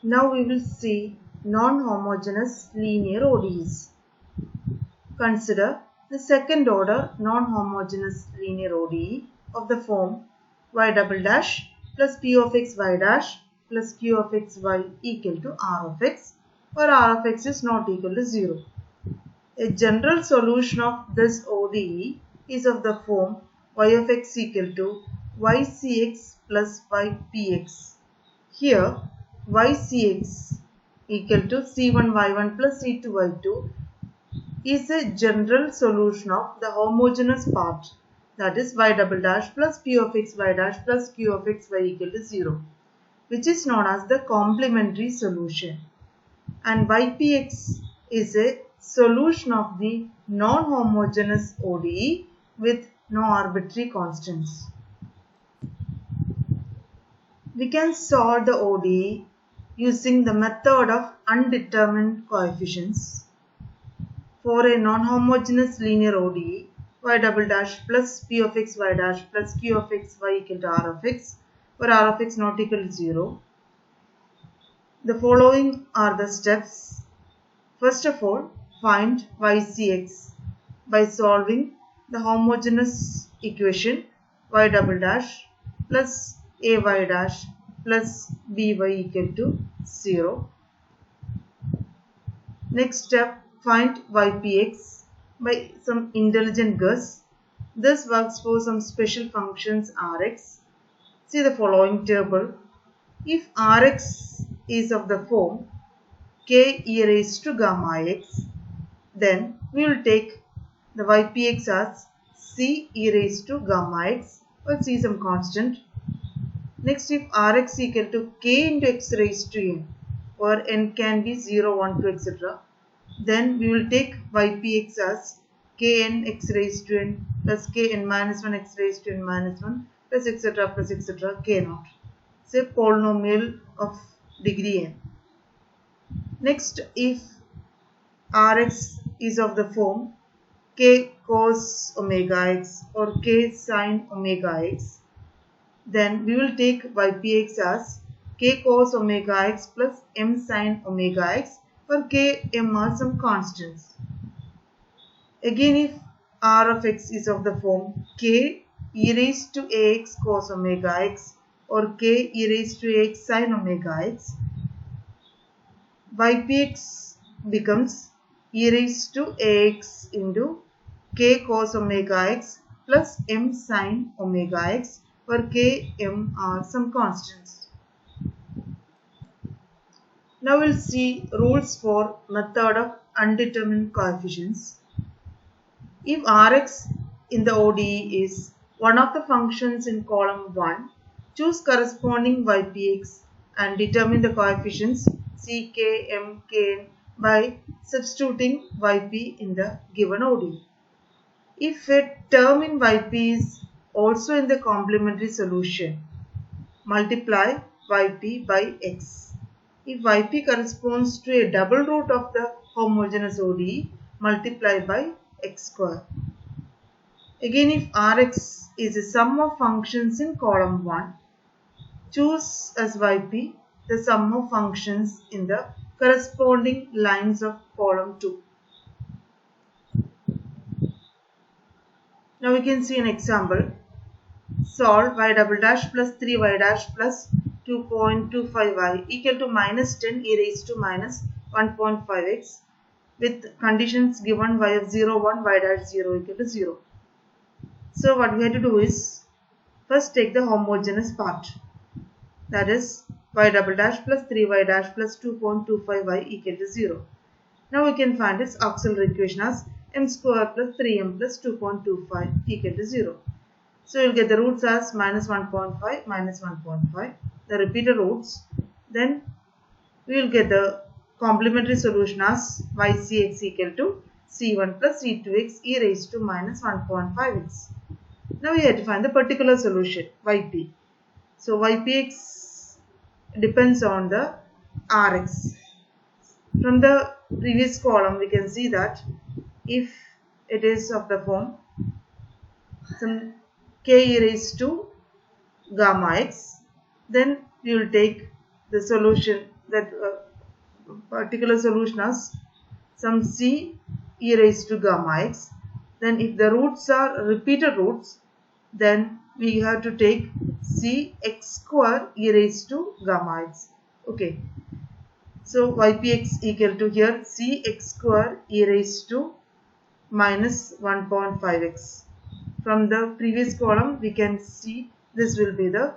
Now we will see non-homogeneous linear ODEs. Consider the second order non-homogeneous linear ODE of the form y double dash plus p of x y dash plus q of x y equal to r of x, where r of x is not equal to 0. A general solution of this ODE is of the form y of x equal to ycx plus ypx. Here ycx equal to c1y1 plus c2y2 is a general solution of the homogeneous part, that is y double dash plus p of x y dash plus q of x y equal to 0, which is known as the complementary solution. And ypx is a solution of the non-homogeneous ODE with no arbitrary constants. We can solve the ODE using the method of undetermined coefficients. For a non-homogeneous linear ODE, y double dash plus p of x y dash plus q of x y equal to r of x, where r of x not equal to 0. The following are the steps. First of all, find ycx by solving the homogeneous equation y double dash plus ay dash plus by equal to 0. Next step, find ypx by some intelligent guess. This works for some special functions rx. See the following table. If rx is of the form k e raised to gamma x, then we will take the ypx as c e raised to gamma x, or c some constant. Next, if rx equal to k into x raised to n, where n can be 0, 1, 2, etc., then we will take ypx as kn x raised to n plus kn minus 1 x raised to n minus 1 plus etc. k naught. It's a polynomial of degree n. Next, if rx is of the form k cos omega x or k sin omega x, then we will take ypx as k cos omega x plus m sin omega x, where k, m are some constants. Again, if r of x is of the form k e raised to ax cos omega x or k e raised to ax sin omega x, ypx becomes e raised to ax into k cos omega x plus m sin omega x, where k, m are some constants. Now we'll see rules for method of undetermined coefficients. If rx in the ODE is one of the functions in column 1, choose corresponding ypx and determine the coefficients c, k, m, kn by substituting yp in the given ODE. If a term in yp is also in the complementary solution, multiply yp by x. If yp corresponds to a double root of the homogeneous ODE, multiply by x square. Again, if rx is a sum of functions in column 1, choose as yp the sum of functions in the corresponding lines of column 2. Now we can see an example. Solve y double dash plus 3y dash plus 2.25y equal to minus 10 e raised to minus 1.5x with conditions given y of 0, 1, y dash 0 equal to 0. So what we have to do is first take the homogeneous part, that is y double dash plus 3y dash plus 2.25y equal to 0. Now we can find its auxiliary equation as m square plus 3m plus 2.25 equal to 0. So you will get the roots as minus 1.5, minus 1.5, the repeated roots. Then we will get the complementary solution as ycx equal to c1 plus c2x e raised to minus 1.5x. Now we have to find the particular solution, yp. So ypx depends on the rx. From the previous column we can see that if it is of the form some k e raised to gamma x, then we will take the solution that particular solution as some c e raised to gamma x. Then if the roots are repeated roots, then we have to take c x square e raised to gamma x. Okay. So ypx equal to here c x square e raised to minus 1.5x. From the previous column we can see this will be the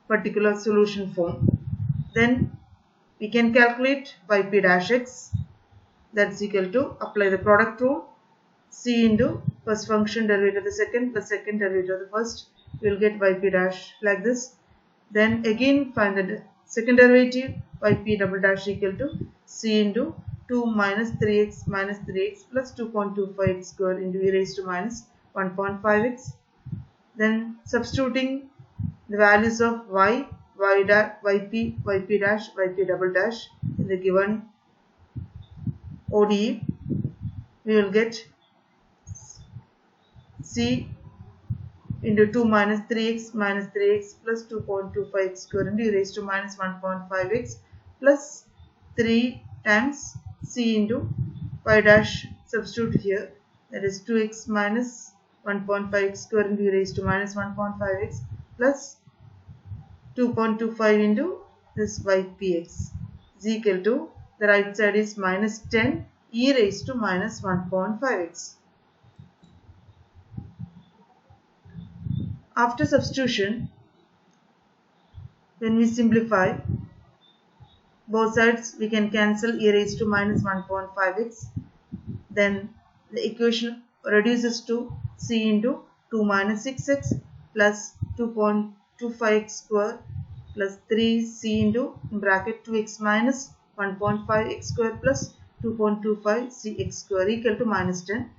particular solution form. Then we can calculate yp dash x, that's equal to apply the product rule, c into first function derivative of the second plus second derivative of the first. We will get yp dash like this. Then again find the second derivative, yp double dash equal to c into 2 minus 3x plus 2.25x square into e raised to minus 1.5x. Then substituting the values of y, yp dash, yp double dash in the given ODE, we will get c into 2 minus 3x plus 2.25x square into e raised to minus 1.5x plus 3 times c into y dash, substitute here, that is 2x minus 1.5x square into e raised to minus 1.5x plus 2.25 into this ypx is equal to, the right side is minus 10 e raised to minus 1.5x. After substitution, when we simplify both sides, we can cancel e raised to minus 1.5x. Then the equation reduces to c into 2 minus 6x plus 2.25x square plus 3c into bracket 2x minus 1.5x square plus 2.25cx square equal to minus 10.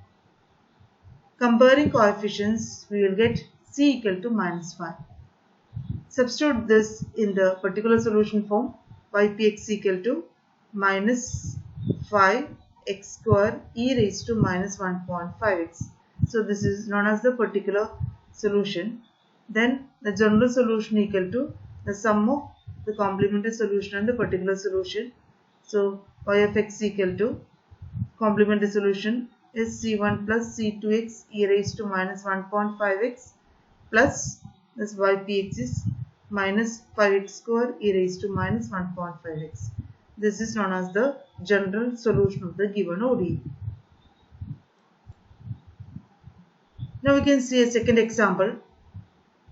Comparing coefficients, we will get c equal to minus 5. Substitute this in the particular solution form, ypx equal to minus 5x square e raised to minus 1.5x. So this is known as the particular solution. Then the general solution equal to the sum of the complementary solution and the particular solution. So y of x equal to complementary solution is c1 plus c2x e raised to minus 1.5x plus this ypx is minus 5x square e raised to minus 1.5x. This is known as the general solution of the given ODE. Now we can see a second example.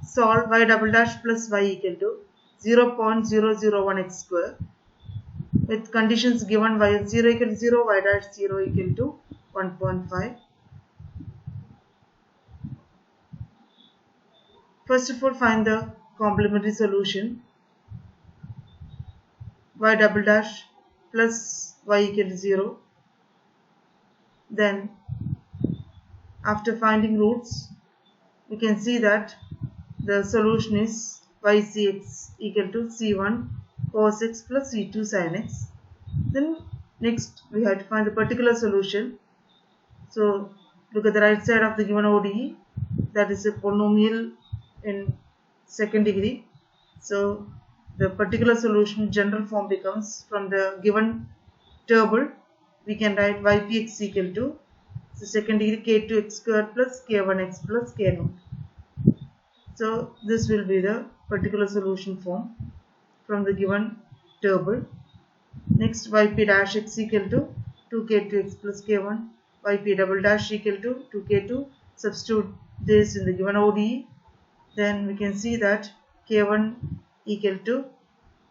Solve y double dash plus y equal to 0.001x square with conditions given y of 0 equal to 0, y dash 0 equal to 1.5. First of all, find the complementary solution. Y double dash plus y equal to 0. Then after finding roots, we can see that the solution is ycx equal to c1 cos x plus c2 sin x. Then next we have to find the particular solution. So look at the right side of the given ODE, that is a polynomial in second degree. So the particular solution general form becomes, from the given table we can write ypx equal to the second degree k2x square plus k1x plus k0. So this will be the particular solution form from the given table. Next, yp dash x equal to 2k2x plus k1, yp double dash equal to 2k2. Substitute this in the given ODE. Then we can see that k1 equal to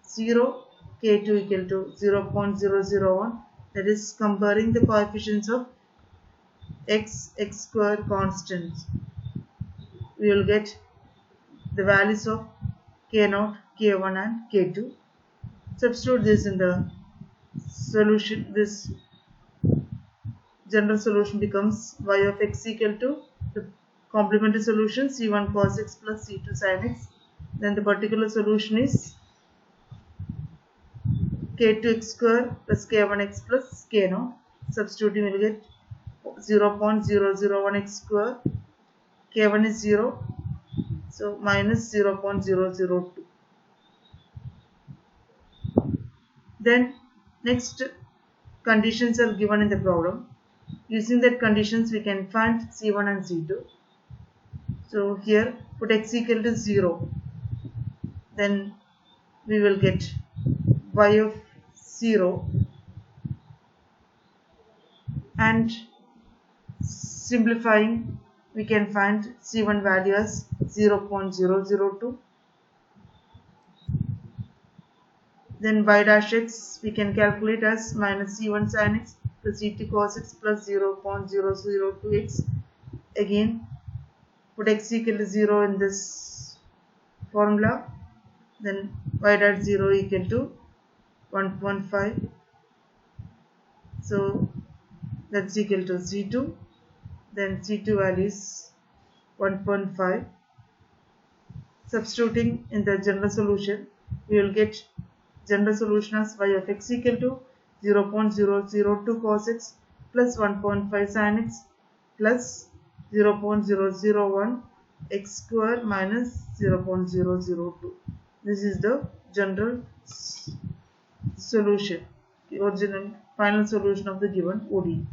0, k2 equal to 0.001. That is comparing the coefficients of x square constants. We will get the values of k0, k1 and k2. Substitute this in the solution. This general solution becomes y of x equal to the complementary solution c1 cos x plus c2 sin x. Then the particular solution is k2x square plus k1x plus k0. Substituting, we will get 0.001x square. K1 is 0, so minus 0.002. Then next conditions are given in the problem. Using that conditions we can find C1 and C2. So here put x equal to 0. Then we will get y of 0 and simplifying we can find C1 value as 0.002. Then y dash x we can calculate as minus C1 sin x plus C2 cos x plus 0.002x. Again put x equal to 0 in this formula. Then y dash 0 equal to 1.5. So that's equal to C2. Then C2 value is 1.5. Substituting in the general solution, we will get general solution as y of x equal to 0.002 cos x plus 1.5 sin x plus 0.001 x square minus 0.002. This is the general solution, the original final solution of the given ODE.